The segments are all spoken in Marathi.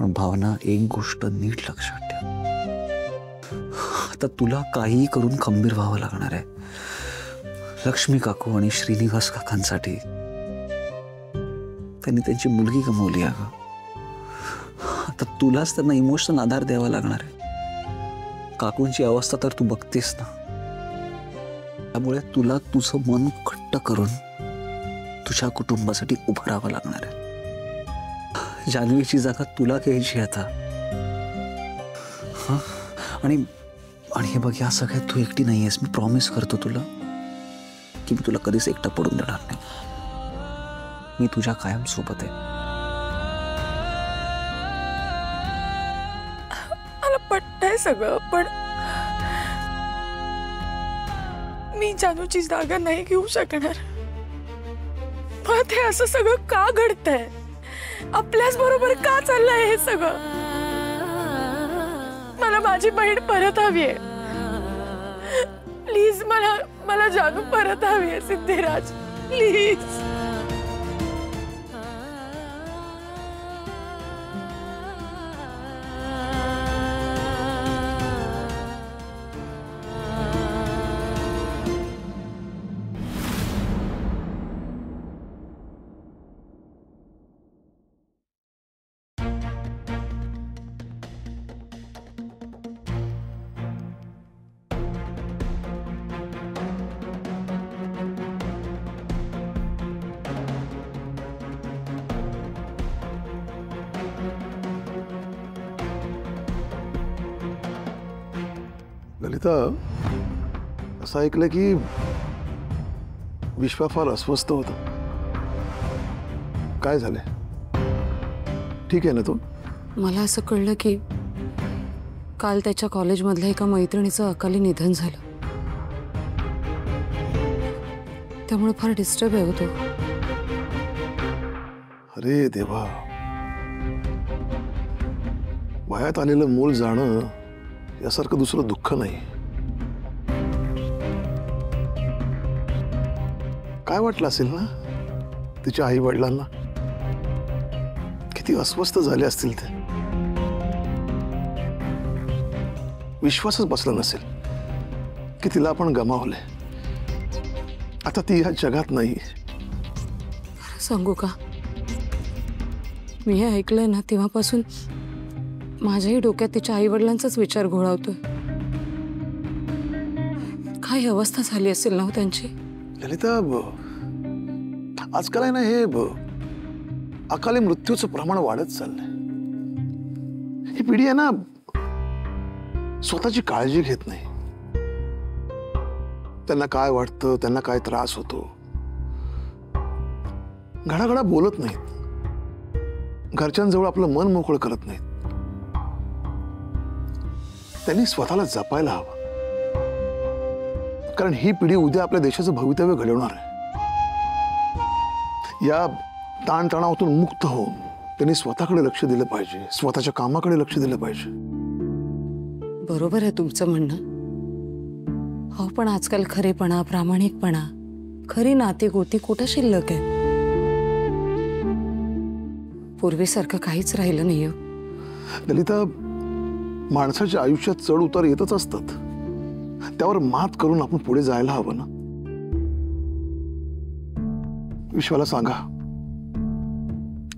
पण भावना, एक गोष्ट नीट लक्षात ठेव, आता तुला काही करून खंबीर व्हावं लागणार आहे लक्ष्मी काकू आणि श्रीनिवास काकांसाठी. त्यांनी त्यांची मुलगी गमावली आहे. आता तुलाच त्यांना इमोशनल आधार द्यावा लागणार आहे. काकूंची अवस्था तर तू बघतेस ना, त्यामुळे तुला तुझं मन घट्ट करून तुझ्या कुटुंबासाठी उभं राहावं लागणार आहे. जान्हवीची जागा तुला घ्यायची आता. हा, आणि हे बघ, या सगळ्यात तू एकटी नाही आहेस. मी प्रॉमिस करतो तुला की मी तुला कधीच एकटा पडून देणार नाही. मी तुझ्या कायम सोबत आहे. मला पटतंय सगळं, पण मी जानूची जागा नाही घेऊ शकणार. पण ते असं सगळं का घडतंय? आपल्याच बरोबर का चाललंय हे सगळं? मला माझी बहीण परत हवीये. प्लीज मला जानू परत हवीये सिद्धिराज, प्लीज. ललिता, असं ऐकलं की विश्वा फार अस्वस्थ होता. काय झालंय? ठीक आहे ना तो? मला असं कळलं की काल त्याच्या कॉलेजमधल्या एका मैत्रिणीचं अकाली निधन झालं. त्यामुळे फार डिस्टर्ब आहे तो. अरे देवा, वयात आलेलं मूल जाणं यासारखं दुसरं दुःख नाही. काय वाटलं असेल ना तिच्या आई वडिलांना? किती अस्वस्थ झाले असतील ते. विश्वासच बसला नसेल की तिला आपण गमावले. आता ती या जगात नाही. सांगू का, मी हे ऐकलंय ना तेव्हापासून माझ्याही डोक्यात तिच्या आई वडिलांचाच विचार घोळावतोय. काय अवस्था झाली असेल ना त्यांची. ललिता, आजकाल आहे ना हे अकाली मृत्यूचं प्रमाण वाढत चाललंय. ही पिढी आहे ना स्वतःची काळजी घेत नाही. त्यांना काय वाटतं, त्यांना काय त्रास होतो, घडाघडा बोलत नाहीत. घरच्यांजवळ आपलं मन मोकळं करत नाहीत. त्यांनी स्वतःला जपायला हवं, कारण ही पिढी उद्या आपल्या देशाचं भवितव्य घडवणार आहे. या ताणतणावातून मुक्त होऊन त्यांनी स्वतःकडे लक्ष दिलं पाहिजे, स्वतःच्या कामाकडे लक्ष दिलं पाहिजे. बरोबर आहे तुमचं म्हणणं. हो, पण आजकाल खरेपणा, प्रामाणिकपणा, खरी नाती गोती कुठं शिल्लक आहे? पूर्वीसारखं काहीच राहिलं नाही. ललिता, माणसाच्या आयुष्यात चढ उतार येतच असतात. त्यावर मात करून आपण पुढे जायला हवं ना. विश्वाला सांगा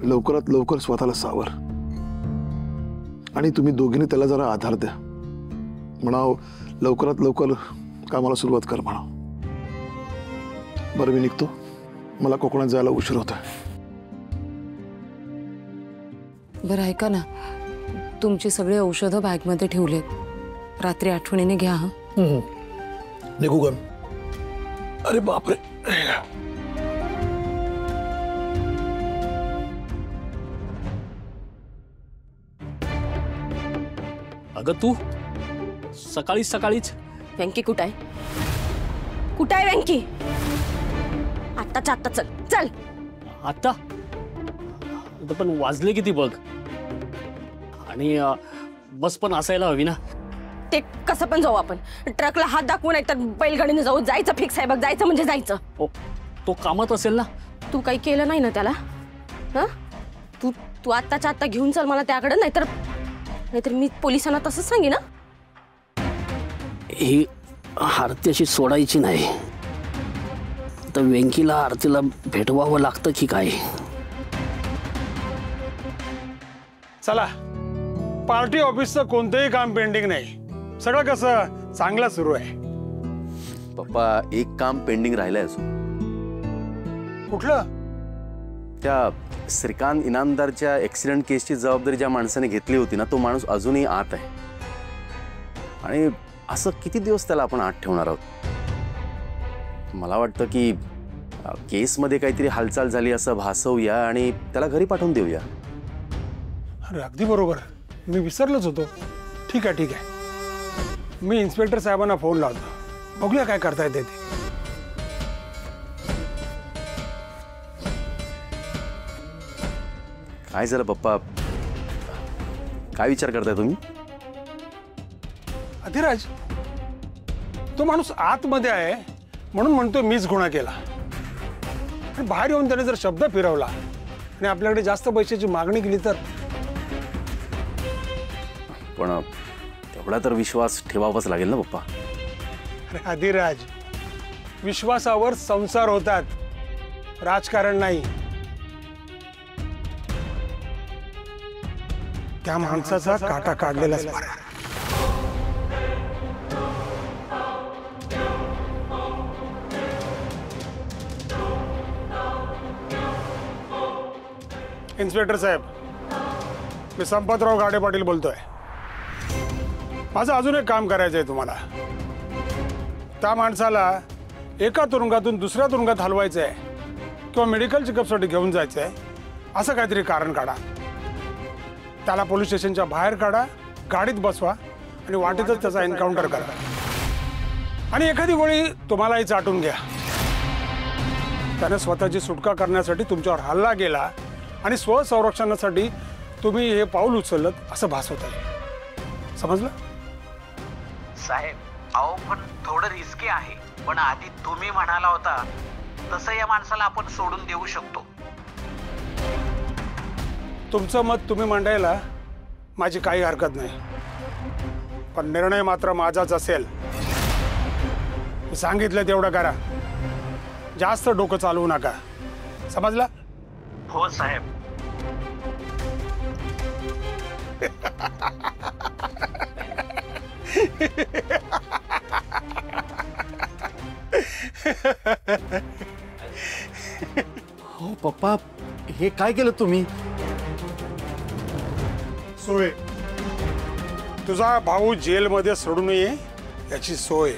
लवकरात लवकर स्वतःला सावर, आणि तुम्ही दोघींनी त्याला जरा आधार द्या. म्हणाव लवकरात लवकर कामाला सुरुवात कर म्हणाव. बरं, मी निघतो. मला कोकणात जायला उशीर होतोय. बरं ऐका ना, तुमची सगळी औषधं बॅगमध्ये ठेवलेत. रात्री आठवणीने घ्या. हा, निघू का? अरे बापरे. अगं तू सकाळीच सकाळीच. व्यंकी कुठं आहे? कुठं आहे व्यंकी? आत्ताच्या आत्ता चल चल. आता पण वाजले किती बघ. आणि बस पण असायला हवी ना. ते कसं पण जाऊ आपण. ट्रकला हात दाखवून नाही तर बैलगाडीने जाऊ. जायचं फिक्स आहे बघ. जायचं म्हणजे जायचं. तो कामात असेल ना. तू काही केलं नाही ना त्याला? हा, तू आत्ताच्या आत्ता घेऊन चल मला त्याकडे, नाहीतर मी पोलिसांना तसंच सांगी ना. ही आरती अशी सोडायची नाही. तर वेंकीला आरतीला भेटवावं लागतं की काय? चला, पार्टी ऑफिसचं कोणतंही काम पेंडिंग नाही. सगळं कसं चांगलं सुरू आहे. पप्पा, एक काम पेंडिंग राहिलंय अजून. कुठलं? त्या श्रीकांत इनामदारच्या ऍक्सिडेंट केसची जबाबदारी ज्या माणसाने घेतली होती ना, तो माणूस अजूनही आत आहे. आणि असं किती दिवस त्याला आपण आत ठेवणार आहोत? मला वाटतं की केसमध्ये काहीतरी हालचाल झाली असं भासवूया आणि त्याला घरी पाठवून देऊया. अरे अगदी बरोबर, मी विसरलोच होतो. ठीक आहे, मी इन्स्पेक्टर साहेबांना फोन लावतो. बघूया काय करता येते ते. काय झालं पप्पा? काय विचार करताय तुम्ही? अधिराज, तो माणूस आतमध्ये आहे म्हणून म्हणतोय मीच गुन्हा केला. आणि बाहेर येऊन त्याने जर शब्द फिरवला आणि आपल्याकडे जास्त पैशाची मागणी केली तर? पण तेवढा तर विश्वास ठेवावाच लागेल ना पप्पा. अरे अधिराज, विश्वासावर संसार होतात, राजकारण नाही. त्या माणसाचा काटा काढलेलाच बरा. इन्स्पेक्टर साहेब, मी संपतराव गाडे पाटील बोलतोय. माझं अजून एक काम करायचं आहे तुम्हाला. त्या माणसाला एका तुरुंगातून दुसऱ्या तुरुंगात हलवायचं आहे किंवा मेडिकल चेकअपसाठी घेऊन जायचं आहे, असं काहीतरी कारण काढा. त्याला पोलीस स्टेशनच्या बाहेर काढा, गाडीत बसवा आणि वाटेतच त्याचा एन्काउंटर करा. आणि एखादी गोळी तुम्हालाही चाटून घ्या. त्याने स्वतःची सुटका करण्यासाठी तुमच्यावर हल्ला केला आणि स्वसंरक्षणासाठी तुम्ही हे पाऊल उचललं असं भासवत आहे. समजलं? साहेब, अहो पण थोडं रिस्की आहे. पण आधी तुम्ही म्हणाला होता तसं या माणसाला आपण सोडून देऊ शकतो. तुमचं मत तुम्ही मांडायला माझी काही हरकत नाही, पण निर्णय मात्र माझाच असेल. मी सांगितलं तेवढं करा. जास्त डोकं चालवू नका. समजलं? हो साहेब. हो पप्पा, हे काय केलं तुम्ही? सोय, तुझा भाऊ जेलमध्ये सोडू नये याची सोय.